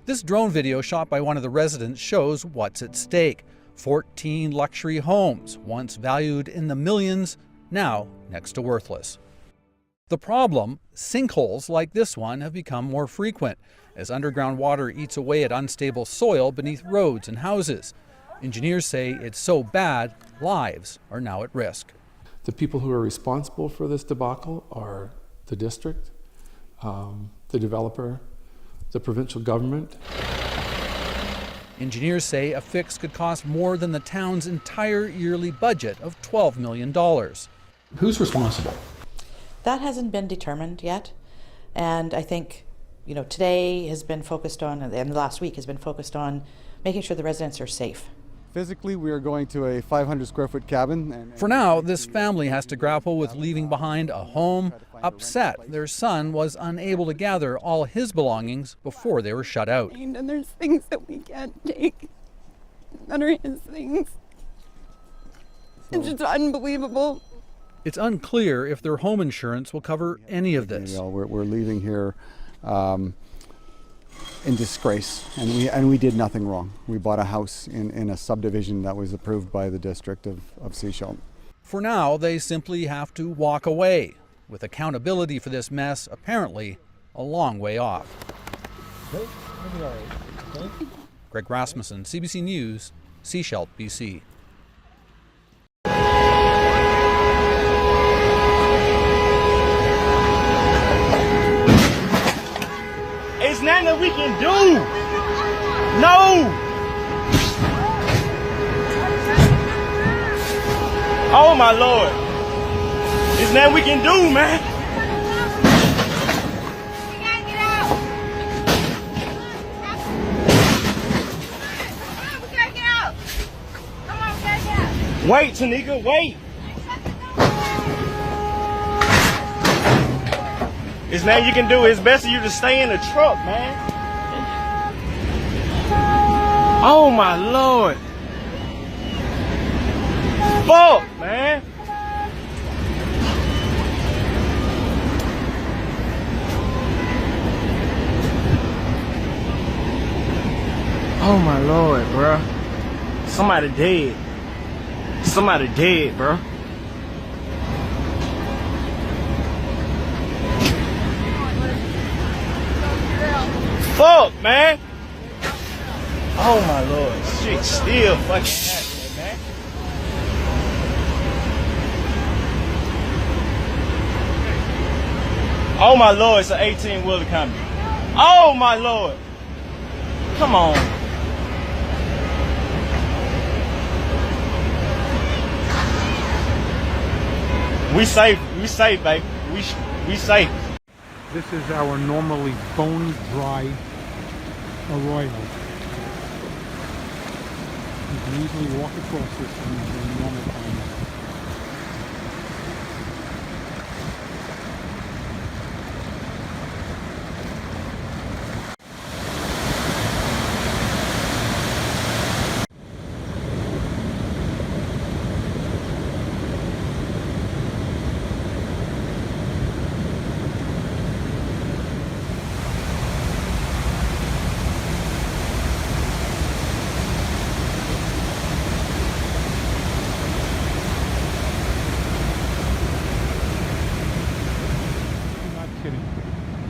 This drone video shot by one of the residents shows what's at stake. 14 luxury homes, once valued in the millions, now next to worthless. The problem, sinkholes like this one have become more frequent as underground water eats away at unstable soil beneath roads and houses. Engineers say it's so bad, lives are now at risk. The people who are responsible for this debacle are the district, the developer, the provincial government. Engineers say a fix could cost more than the town's entire yearly budget of $12 million. Who's responsible? That hasn't been determined yet. And I think, today has been focused on, and the last week has been focused on making sure the residents are safe. Physically, we are going to a 500 square foot cabin. For now, this family has to grapple with leaving behind a home, upset their son was unable to gather all his belongings before they were shut out. And there's things that we can't take that are his things. It's just unbelievable. It's unclear if their home insurance will cover any of this. We're leaving here in disgrace, and we did nothing wrong. We bought a house in a subdivision that was approved by the district of Sechelt. For now, they simply have to walk away, with accountability for this mess apparently a long way off. Greg Rasmussen, CBC News, Sechelt, BC. It's nothing that we can do. No. Oh my Lord. It's nothing we can do, man. We gotta get out. Come on, we gotta get out. Come on, we gotta get out. Wait, Tanika, wait. It's nothing you can do. It's best for you to stay in the truck, man. Oh my Lord. Fuck, man. Oh my Lord, bro. Somebody dead. Somebody dead, bro. Fuck, man. Oh my Lord. Shit still fucking happening, man. Oh my Lord, it's an 18-wheeler coming. Oh my Lord. Come on. We safe, baby. We safe. This is our normally bone-dry arroyo. You can easily walk across this in normal times.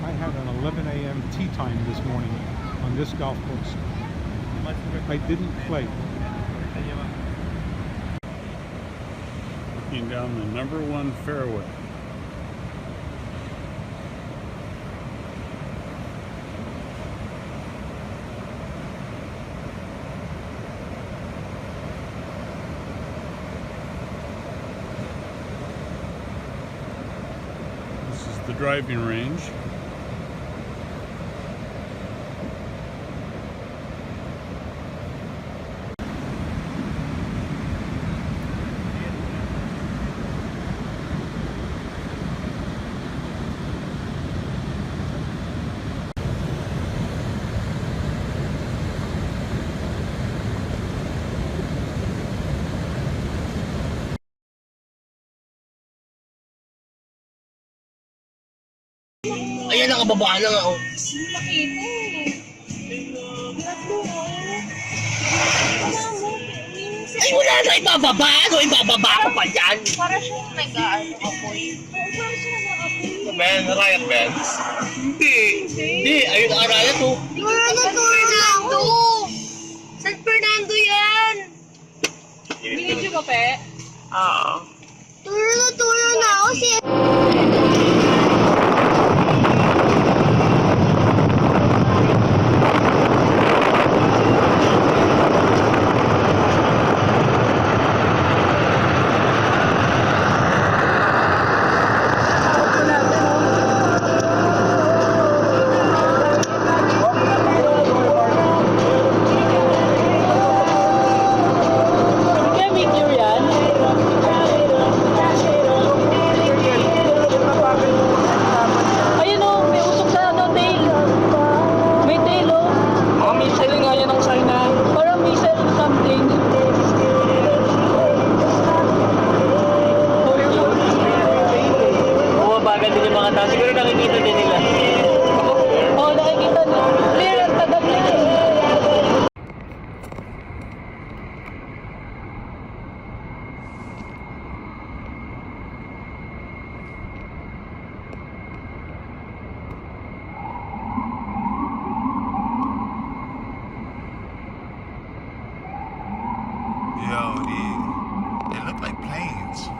I had an 11 a.m. tea time this morning on this golf course. I didn't play. Looking down the #1 fairway. This is the driving range. Ayan, nakababa na nga, oh. Makita eh. So ibababa ko pa dyan. Para siyang nag-apoy. Man, riot bands? Hindi. Ayun ang riot to. Fernando! San Fernando yan? Binidyo ba, Pe? Oo. Turo na ako siya. Yo, they look like planes.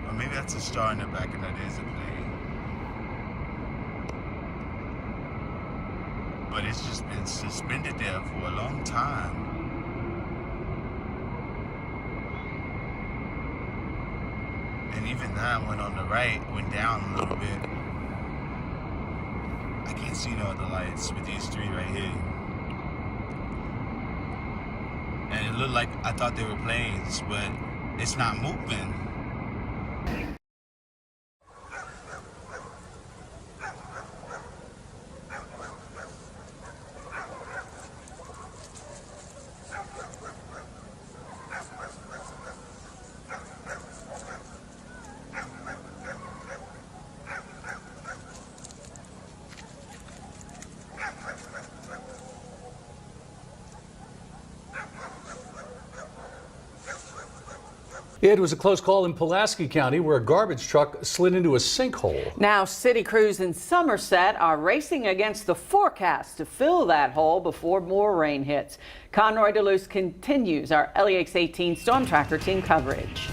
Or maybe that's a star in the back and that is a plane. But it's just been suspended there for a long time. And even that one on the right went down a little bit. I can't see no other lights with these three right here. And it looked like I thought they were planes, but it's not moving. It was a close call in Pulaski County where a garbage truck slid into a sinkhole. Now city crews in Somerset are racing against the forecast to fill that hole before more rain hits. Conroy DeLuce continues our LEX 18 Storm Tracker team coverage.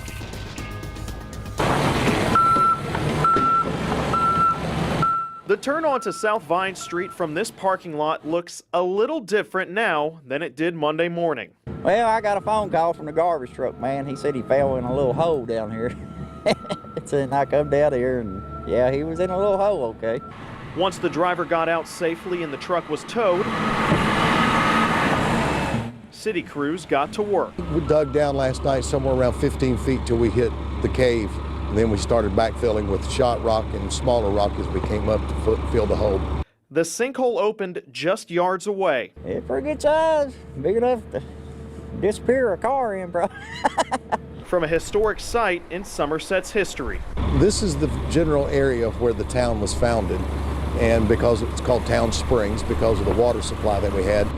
The turn onto South Vine Street from this parking lot looks a little different now than it did Monday morning. Well, I got a phone call from the garbage truck man. He said he fell in a little hole down here. So I come down here and yeah, he was in a little hole, okay. Once the driver got out safely and the truck was towed, city crews got to work. We dug down last night somewhere around 15 feet till we hit the cave. And then we started backfilling with shot rock and smaller rock as we came up to fill the hole. The sinkhole opened just yards away. It's pretty good size, big enough to disappear a car in, bro. From a historic site in Somerset's history. This is the general area of where the town was founded, and because it's called Town Springs because of the water supply that we had.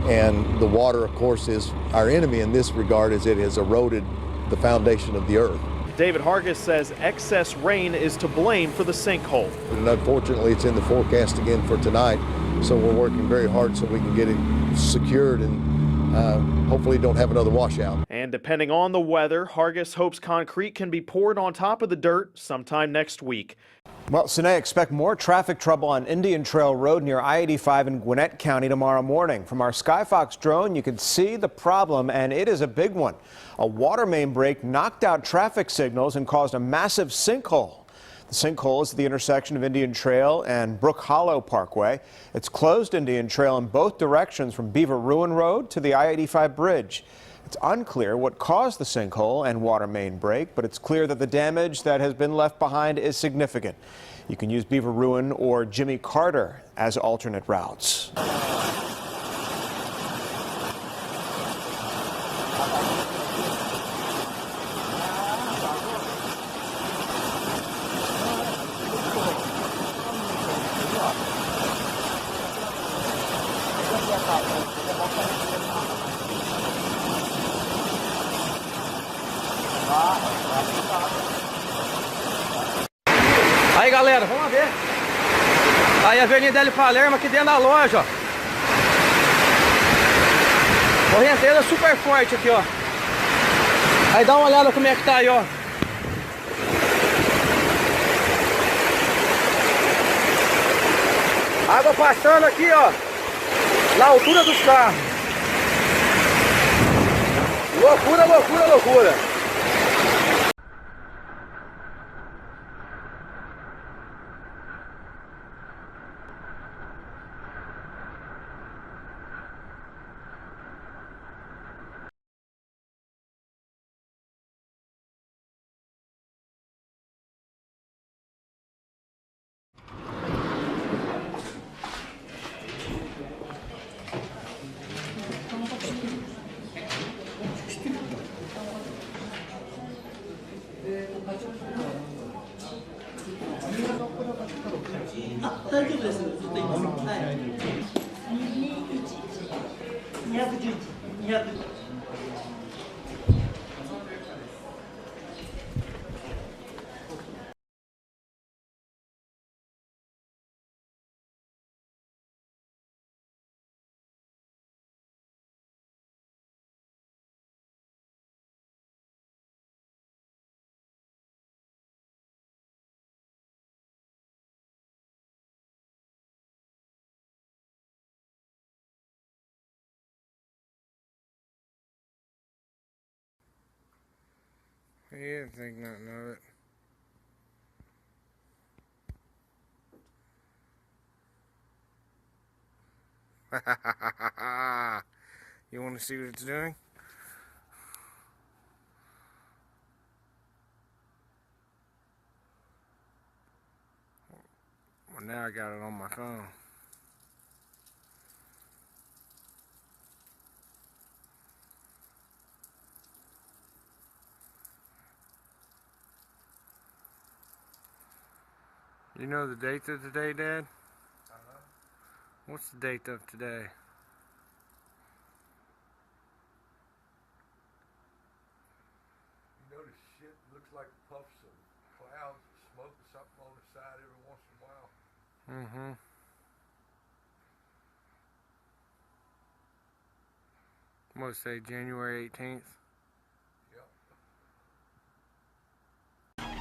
And the water, of course, is our enemy in this regard as it has eroded the foundation of the earth. David Hargis says excess rain is to blame for the sinkhole. And unfortunately, it's in the forecast again for tonight, so we're working very hard so we can get it secured and hopefully don't have another washout. And depending on the weather, Hargis hopes concrete can be poured on top of the dirt sometime next week. Well, Sine, expect more traffic trouble on Indian Trail Road near I-85 in Gwinnett County tomorrow morning. From our Skyfox drone, you can see the problem, and it is a big one. A water main break knocked out traffic signals and caused a massive sinkhole. The sinkhole is at the intersection of Indian Trail and Brook Hollow Parkway. It's closed Indian Trail in both directions from Beaver Ruin Road to the I-85 bridge. It's unclear what caused the sinkhole and water main break, but it's clear that the damage that has been left behind is significant. You can use Beaver Ruin or Jimmy Carter as alternate routes. Aí galera, vamos ver. Aí a Avenida L. Palermo aqui dentro da loja, ó. Correnteira super forte aqui, ó. Aí dá uma olhada como é que tá aí, ó. Água passando aqui, ó. Na altura dos carros. Loucura, loucura, loucura. He didn't think nothing of it. You want to see what it's doing? Well, now I got it on my phone. You know the date of today, Dad? What's the date of today? You notice shit looks like puffs of clouds of smoke or something on the side every once in a while. Mm-hmm. I'm gonna say January 18th.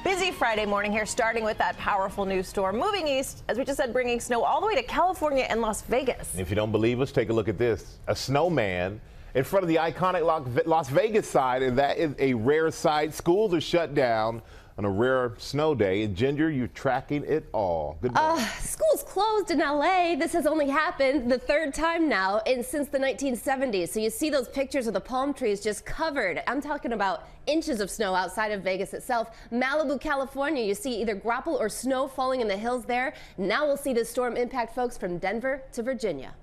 Busy Friday morning here, starting with that powerful new storm moving east, as we just said, bringing snow all the way to California and Las Vegas. If you don't believe us, take a look at this. A snowman in front of the iconic Las Vegas side, and that is a rare sight. Schools are shut down on a rare snow day. And Ginger, you're tracking it all. Good morning. Schools closed in LA. This has only happened the third time now since the 1970s. So you see those pictures of the palm trees just covered. I'm talking about inches of snow outside of Vegas itself. Malibu, California, you see either graupel or snow falling in the hills there. Now we'll see this storm impact folks from Denver to Virginia.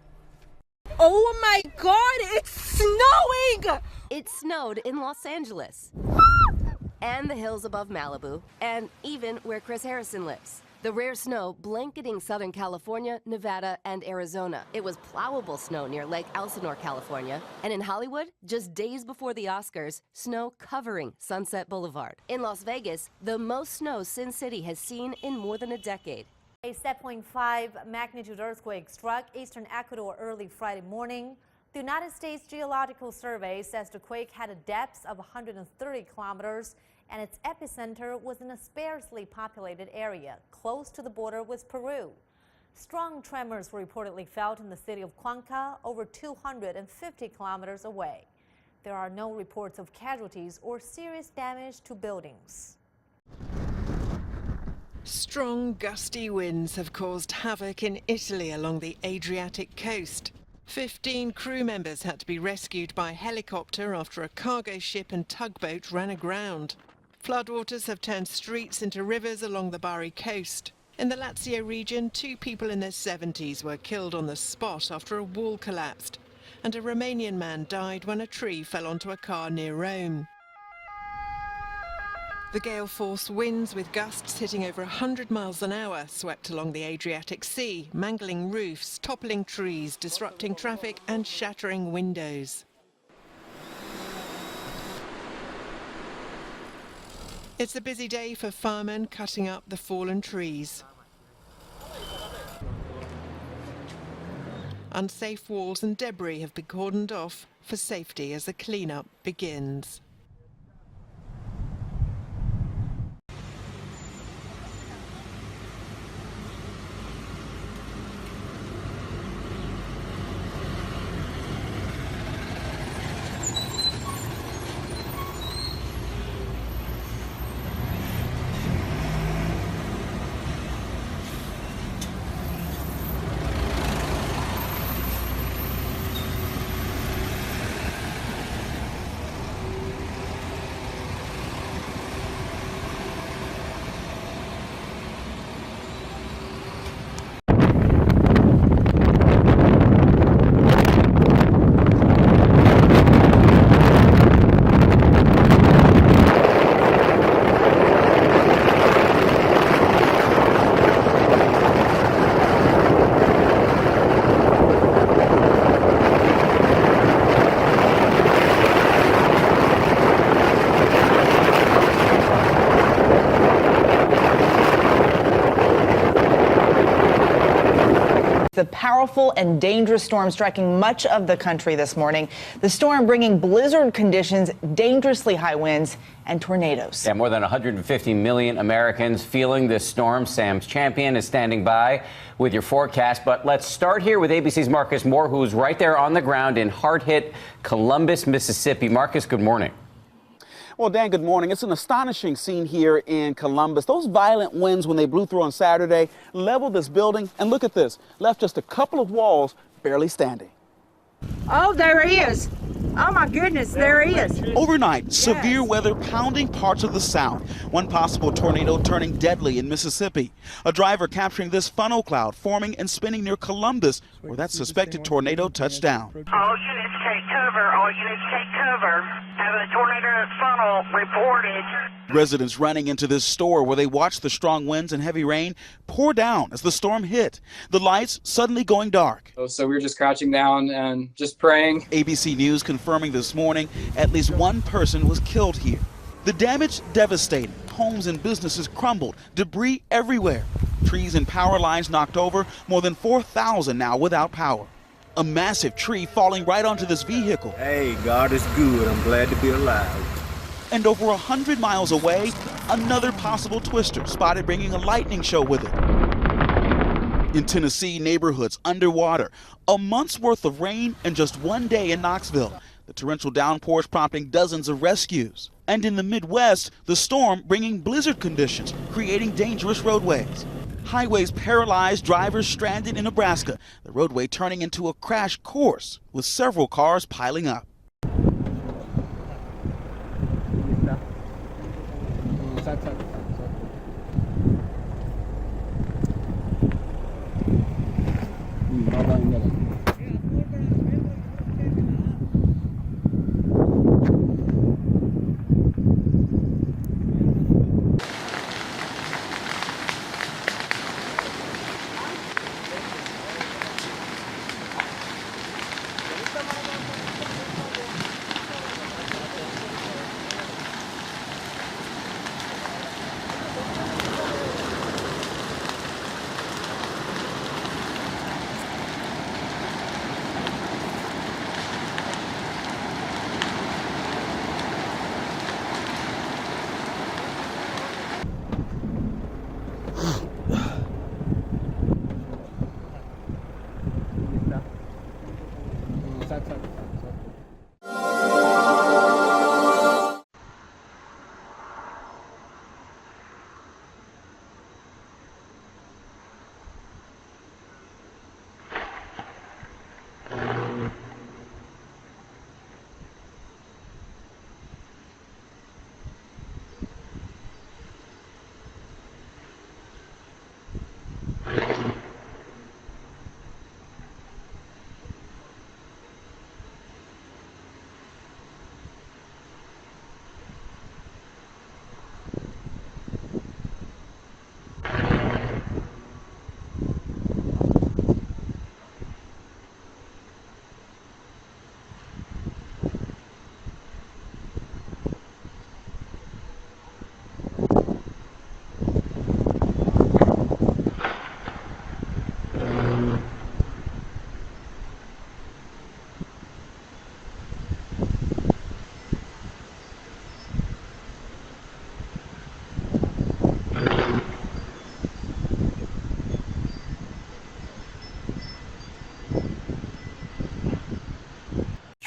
Oh my God, it's snowing! It snowed in Los Angeles and the hills above Malibu, and even where Chris Harrison lives. The rare snow blanketing Southern California, Nevada, and Arizona. It was plowable snow near Lake Elsinore, California. And in Hollywood, just days before the Oscars, snow covering Sunset Boulevard. In Las Vegas, the most snow Sin City has seen in more than a decade. A 7.5 magnitude earthquake struck eastern Ecuador early Friday morning. The United States Geological Survey says the quake had a depth of 130 kilometers and its epicenter was in a sparsely populated area close to the border with Peru. Strong tremors were reportedly felt in the city of Cuenca, over 250 kilometers away. There are no reports of casualties or serious damage to buildings. Strong, gusty winds have caused havoc in Italy along the Adriatic coast. 15 crew members had to be rescued by helicopter after a cargo ship and tugboat ran aground. Floodwaters have turned streets into rivers along the Bari coast. In the Lazio region, 2 people in their 70s were killed on the spot after a wall collapsed, and a Romanian man died when a tree fell onto a car near Rome. The gale-force winds with gusts hitting over 100 miles an hour swept along the Adriatic Sea, mangling roofs, toppling trees, disrupting traffic and shattering windows. It's a busy day for firemen cutting up the fallen trees. Unsafe walls and debris have been cordoned off for safety as the cleanup begins. The powerful and dangerous storm striking much of the country this morning. The storm bringing blizzard conditions, dangerously high winds, and tornadoes. Yeah, more than 150 million Americans feeling this storm. Sam's Champion is standing by with your forecast. But let's start here with ABC's Marcus Moore, who's right there on the ground in hard-hit Columbus, Mississippi. Marcus, good morning. Well, Dan, good morning. It's an astonishing scene here in Columbus. Those violent winds, when they blew through on Saturday, leveled this building. And look at this, left just a couple of walls barely standing. Oh, there he is. Oh, my goodness, there he is. Overnight, severe weather pounding parts of the South. One possible tornado turning deadly in Mississippi. A driver capturing this funnel cloud forming and spinning near Columbus, where that suspected tornado touched down. All units take cover. All units take cover. Have a tornado funnel reported. Residents running into this store where they watched the strong winds and heavy rain pour down as the storm hit. The lights suddenly going dark. So we were just crouching down and just praying. ABC News confirming this morning at least one person was killed here. The damage devastating. Homes and businesses crumbled, debris everywhere. Trees and power lines knocked over, more than 4,000 now without power. A massive tree falling right onto this vehicle. Hey, God is good. I'm glad to be alive. And over 100 miles away, another possible twister spotted bringing a lightning show with it. In Tennessee, neighborhoods underwater. A month's worth of rain in just one day in Knoxville. The torrential downpours prompting dozens of rescues. And in the Midwest, the storm bringing blizzard conditions, creating dangerous roadways. Highways paralyzed, drivers stranded in Nebraska. The roadway turning into a crash course with several cars piling up.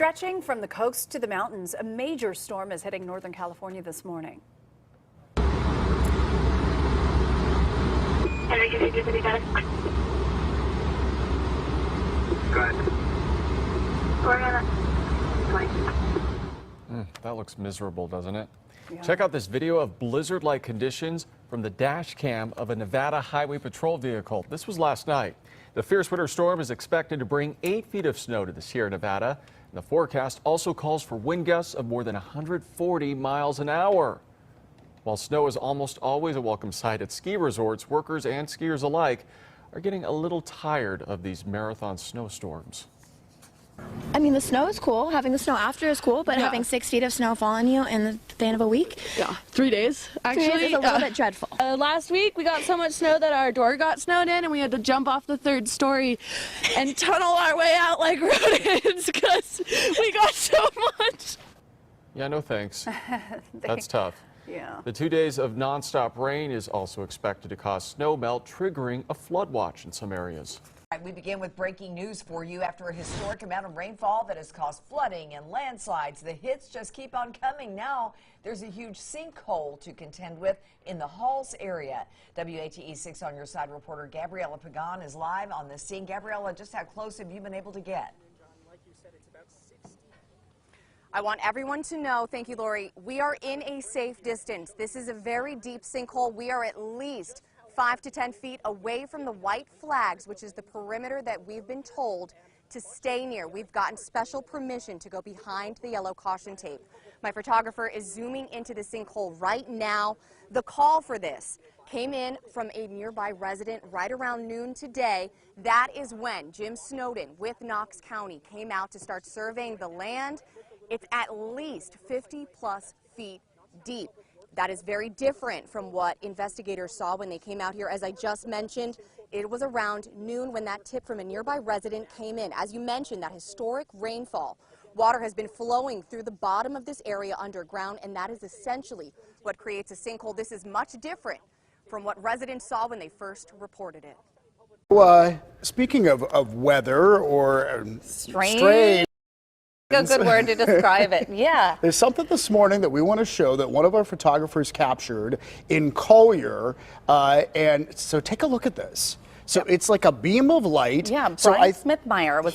Stretching from the coast to the mountains, a major storm is hitting Northern California this morning. That looks miserable, doesn't it? Yeah. Check out this video of blizzard-like conditions from the dash cam of a Nevada Highway Patrol vehicle. This was last night. The fierce winter storm is expected to bring 8 feet of snow to the Sierra Nevada. And the forecast also calls for wind gusts of more than 140 miles an hour. While snow is almost always a welcome sight at ski resorts, workers and skiers alike are getting a little tired of these marathon snowstorms. I mean, the snow is cool. Having the snow after is cool, but having 6 feet of snow fall on you in the span of a week? Yeah, 3 days, actually. 3 days is a little bit dreadful. Last week, we got so much snow that our door got snowed in, and we had to jump off the 3rd story and tunnel our way out like rodents because we got so much. Yeah, no thanks. That's tough. Yeah. The 2 days of nonstop rain is also expected to cause snow melt, triggering a flood watch in some areas. We begin with breaking news for you after a historic amount of rainfall that has caused flooding and landslides. The hits just keep on coming. Now there's a huge sinkhole to contend with in the Halls area. WATE 6 on Your Side reporter Gabriella Pagan is live on the scene. Gabriella, just how close have you been able to get? I want everyone to know, thank you, Lori, we are in a safe distance. This is a very deep sinkhole. We are at least 5 to 10 feet away from the white flags, which is the perimeter that we've been told to stay near. We've gotten special permission to go behind the yellow caution tape. My photographer is zooming into the sinkhole right now. The call for this came in from a nearby resident right around noon today. That is when Jim Snowden with Knox County came out to start surveying the land. It's at least 50 plus feet deep. That is very different from what investigators saw when they came out here. As I just mentioned, it was around noon when that tip from a nearby resident came in. As you mentioned, that historic rainfall. Water has been flowing through the bottom of this area underground, and that is essentially what creates a sinkhole. This is much different from what residents saw when they first reported it. Speaking of weather or strange. A good word to describe it. Yeah. There's something this morning that we want to show that one of our photographers captured in Collier. And so take a look at this. So it's like a beam of light. Yeah, Brian Smithmeyer was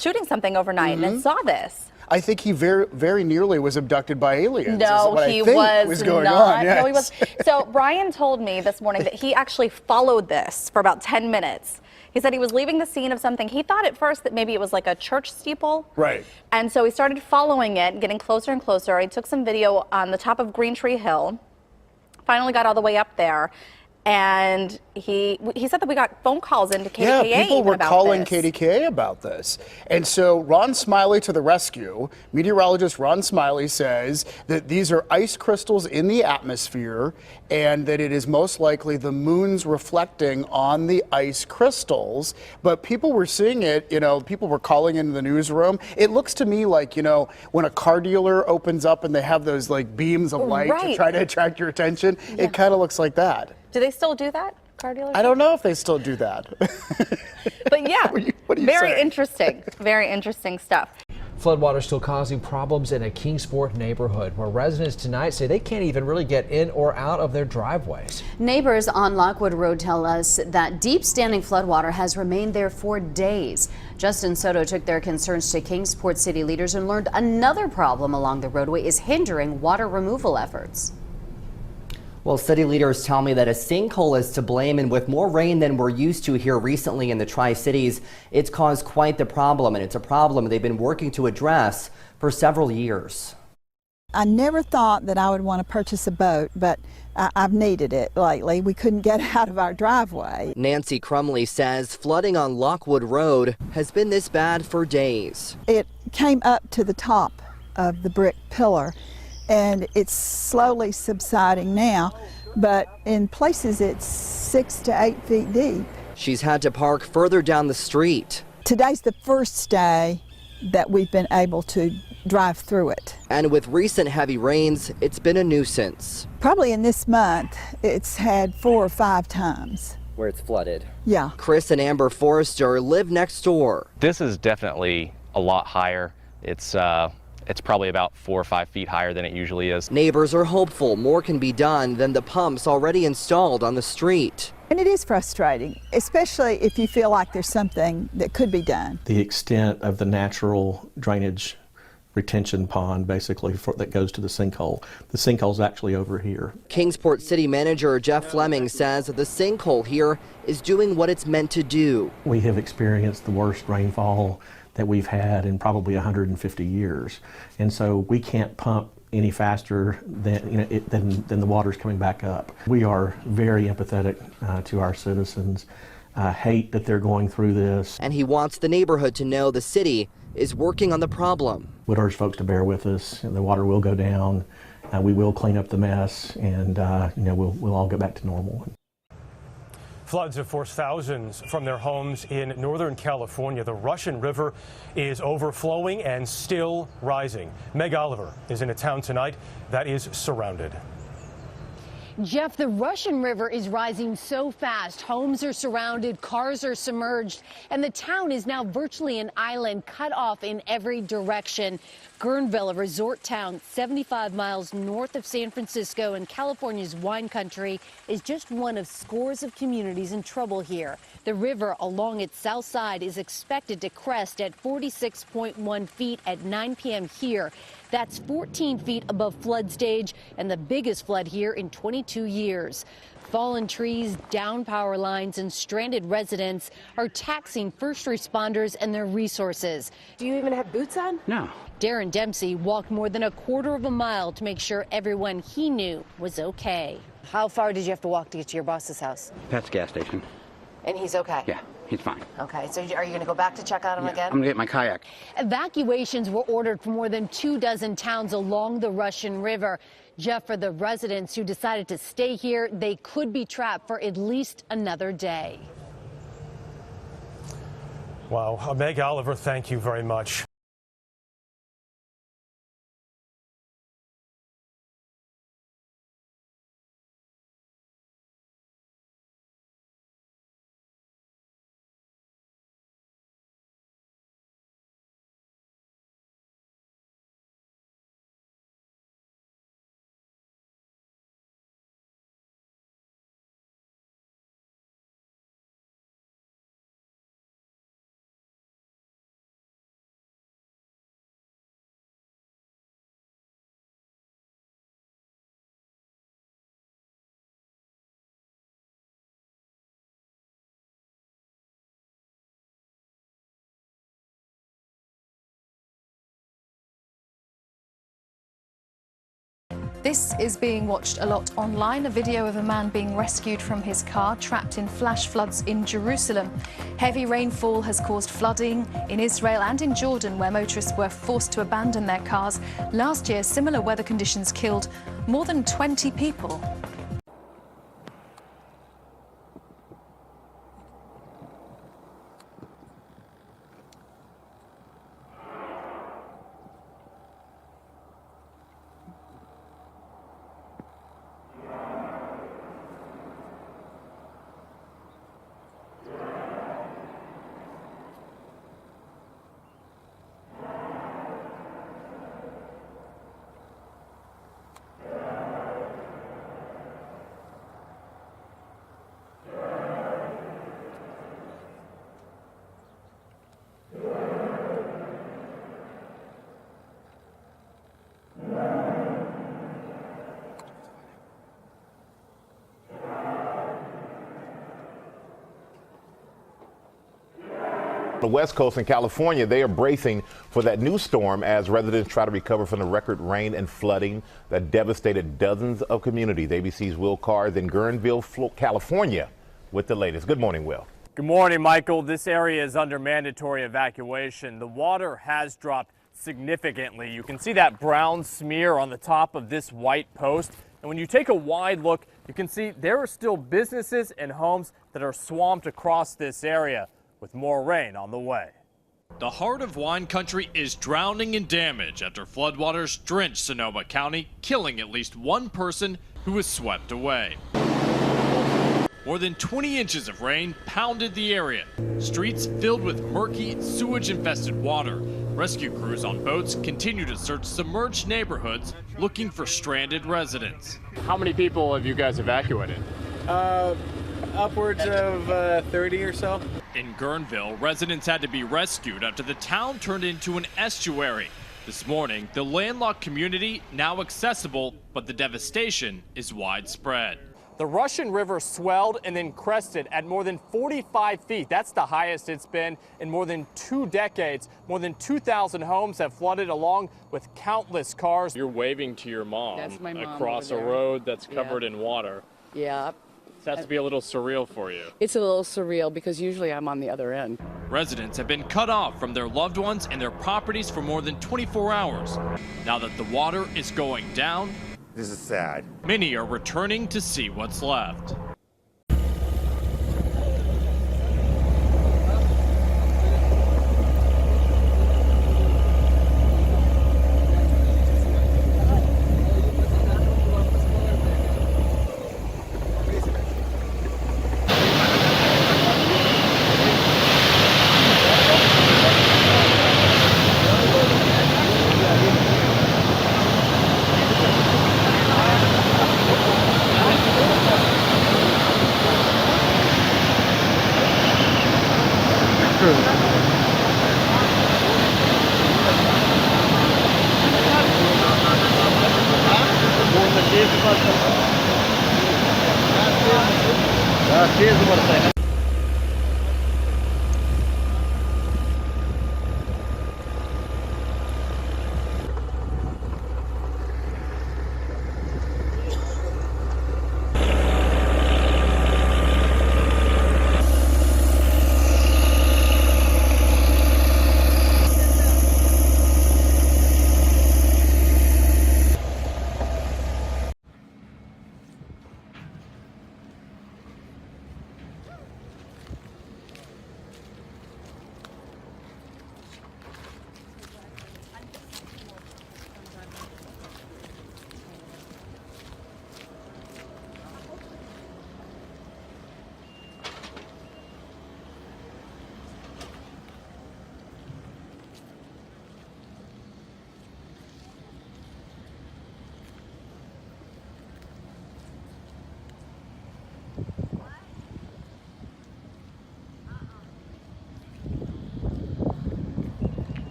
shooting something overnight and saw this. I think he very nearly was abducted by aliens. No, he was going not. on. Yes. No, he was. So Brian told me this morning that he actually followed this for about 10 minutes. He said he was leaving the scene of something. He thought at first that maybe it was like a church steeple. Right. And so he started following it, getting closer and closer. He took some video on the top of Green Tree Hill, finally got all the way up there. And he said that we got phone calls into KDKA. Yeah, people were calling KDKA about this. And so Ron Smiley to the rescue. Meteorologist Ron Smiley says that these are ice crystals in the atmosphere and that it is most likely the moon's reflecting on the ice crystals. But people were seeing it, people were calling into the newsroom. It looks to me like, when a car dealer opens up and they have those like beams of light to try to attract your attention. Yeah. It kind of looks like that. Do they still do that, car dealers? I don't know if they still do that. But yeah, what do you very say? interesting, very interesting stuff. Floodwater still causing problems in a Kingsport neighborhood where residents tonight say they can't even really get in or out of their driveways. Neighbors on Lockwood Road tell us that deep standing floodwater has remained there for days. Justin Soto took their concerns to Kingsport city leaders and learned another problem along the roadway is hindering water removal efforts. Well, city leaders tell me that a sinkhole is to blame, and with more rain than we're used to here recently in the Tri-Cities, it's caused quite the problem, and it's a problem they've been working to address for several years. I never thought that I would want to purchase a boat, but I've needed it lately. We couldn't get out of our driveway. Nancy Crumley says flooding on Lockwood Road has been this bad for days. It came up to the top of the brick pillar, and it's slowly subsiding now, but in places it's 6 to 8 feet deep. She's had to park further down the street. Today's the first day that we've been able to drive through it. And with recent heavy rains, it's been a nuisance. Probably in this month, it's had 4 or 5 times. Where it's flooded. Yeah. Chris and Amber Forrester live next door. This is definitely a lot higher. It's probably about 4 or 5 feet higher than it usually is. Neighbors are hopeful more can be done than the pumps already installed on the street. And it is frustrating, especially if you feel like there's something that could be done. The extent of the natural drainage retention pond basically that goes to the sinkhole. The sinkhole's actually over here. Kingsport City Manager Jeff Fleming says that the sinkhole here is doing what it's meant to do. We have experienced the worst rainfall that we've had in probably 150 years. And so we can't pump any faster than, than the water's coming back up. We are very empathetic to our citizens. Hate that they're going through this. And he wants the neighborhood to know the city is working on the problem. Would urge folks to bear with us. The water will go down. We will clean up the mess, and we'll all get back to normal. Floods have forced thousands from their homes in Northern California. The Russian River is overflowing and still rising. Meg Oliver is in a town tonight that is surrounded. Jeff, the Russian River is rising so fast. Homes are surrounded, cars are submerged, and the town is now virtually an island cut off in every direction. Guerneville, a resort town 75 miles north of San Francisco in California's wine country, is just one of scores of communities in trouble here. The river along its south side is expected to crest at 46.1 feet at 9 p.m. here. That's 14 feet above flood stage and the biggest flood here in 22 years. Fallen trees, down power lines, and stranded residents are taxing first responders and their resources. Do you even have boots on? No. Darren Dempsey walked more than a quarter of a mile to make sure everyone he knew was okay. How far did you have to walk to get to your boss's house? Pat's gas station. And he's okay? Yeah, he's fine. Okay, so are you going to go back to check on him again? I'm going to get my kayak. Evacuations were ordered from more than 24 towns along the Russian River. Jeff, for the residents who decided to stay here, they could be trapped for at least another day. Wow. Meg Oliver, thank you very much. This is being watched a lot online, a video of a man being rescued from his car trapped in flash floods in Jerusalem. Heavy rainfall has caused flooding in Israel and in Jordan, where motorists were forced to abandon their cars. Last year, similar weather conditions killed more than 20 people. The West Coast in California, they are bracing for that new storm as residents try to recover from the record rain and flooding that devastated dozens of communities. ABC's Will Carr is in Guerneville, California with the latest. Good morning, Will. Good morning, Michael. This area is under mandatory evacuation. The water has dropped significantly. You can see that brown smear on the top of this white post. And when you take a wide look, you can see there are still businesses and homes that are swamped across this area, with more rain on the way. The heart of wine country is drowning in damage after floodwaters drenched Sonoma County, killing at least one person who was swept away. more than 20 inches of rain pounded the area. Streets filled with murky, sewage-infested water. Rescue crews on boats continue to search submerged neighborhoods looking for stranded residents. How many people have you guys evacuated? Upwards of 30 or so. In Guerneville, residents had to be rescued after the town turned into an estuary. This morning, the landlocked community now accessible, but the devastation is widespread. The Russian River swelled and then crested at more than 45 feet. That's the highest it's been in more than 2 decades. More than 2,000 homes have flooded along with countless cars. You're waving to your mom, That's my mom across a over there. road that's covered in water. Yeah. It has to be a little surreal for you. It's a little surreal because usually I'm on the other end. Residents have been cut off from their loved ones and their properties for more than 24 hours. Now that the water is going down, this is sad. Many are returning to see what's left.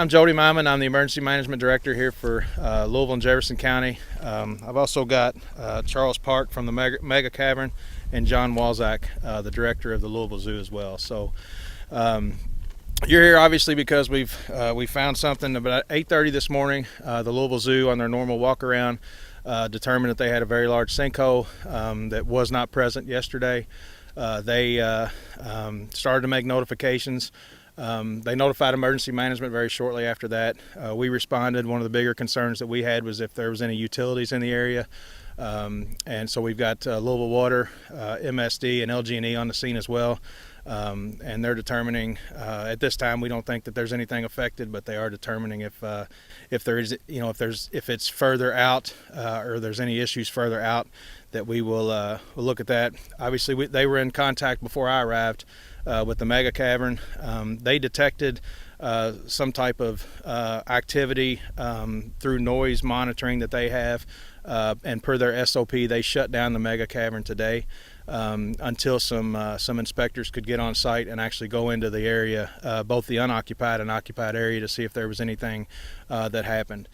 I'm Jody Myman. I'm the Emergency Management Director here for Louisville and Jefferson County. I've also got Charles Park from the Mega Cavern and John Walzak, the Director of the Louisville Zoo as well. So you're here obviously because we found something about 8:30 this morning. The Louisville Zoo on their normal walk around determined that they had a very large sinkhole that was not present yesterday. They started to make notifications. They notified emergency management very shortly after that. We responded. One of the bigger concerns that we had was if there was any utilities in the area. And so we've got Louisville Water, MSD, and LG&E on the scene as well. And they're determining, at this time, we don't think that there's anything affected, but they are determining if there is, if it's further out or there's any issues further out, that we will we'll look at that. Obviously, they were in contact before I arrived with the Mega Cavern. They detected some type of activity through noise monitoring that they have, and per their SOP, they shut down the Mega Cavern today until some inspectors could get on site and actually go into the area, both the unoccupied and occupied area, to see if there was anything that happened.